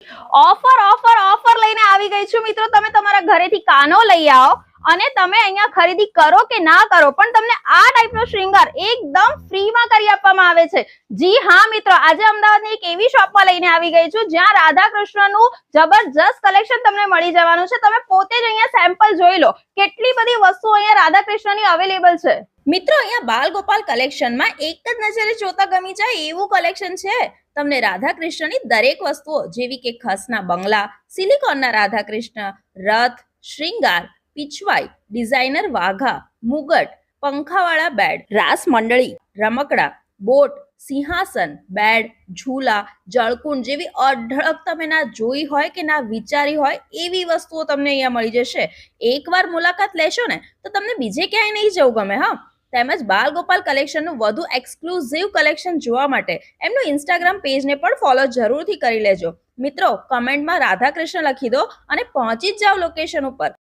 Offer offer offer લઈને આવી ગઈ છું મિત્રો. તમે તમારા ઘરેથી કાનો લઈ આવો અને તમે અહીંયા ખરીદી કરો કે ના કરો, પણ તમને આ ટાઈપનો શૃંગાર એકદમ ફ્રીમાં કરી આપવામાં આવે છે. જી હા મિત્રો, આજે અમદાવાદની એક એવી શોપમાં લઈને આવી ગઈ છું જ્યાં રાધા કૃષ્ણનું જબરજસ્ત કલેક્શન તમને મળી જવાનું છે. તમે પોતે જ અહીંયા સેમ્પલ જોઈ લો, કેટલી બધી વસ્તુઓ અહીંયા રાધા કૃષ્ણની અવેલેબલ છે. મિત્રો, અહીંયા બાલ ગોપાલ કલેક્શનમાં એક જ નજરે જોતા ગમી જાય એવું કલેક્શન છે. તમને રાધા કૃષ્ણની દરેક વસ્તુઓ જેવી કે ખસના બંગલા, સિલિકોનના રાધા કૃષ્ણ, રથ, શ્રૃંગાર, પીછવાઈ, ડિઝાઇનર વાઘા, મુગટ, પંખાવાળા બેડ, રાસ મંડળી, રમકડા, બોટ, સિંહાસન, બેડ, ઝૂલા, જળકુંડ જેવી અઢળક તમે ના જોઈ હોય કે ના વિચારી હોય એવી વસ્તુઓ તમને અહીંયા મળી જશે. એકવાર મુલાકાત લેશો ને તો તમને બીજે ક્યાંય નહીં જવું ગમે. હા, તેમજ બાલ ગોપાલ કલેક્શનનું વધુ એક્સક્લુઝિવ કલેક્શન જોવા માટે એમનું ઇન્સ્ટાગ્રામ પેજને પણ ફોલો જરૂરથી કરી લેજો. મિત્રો, કમેન્ટમાં રાધા કૃષ્ણ લખી દો અને પહોંચી જ જાઓ લોકેશન ઉપર.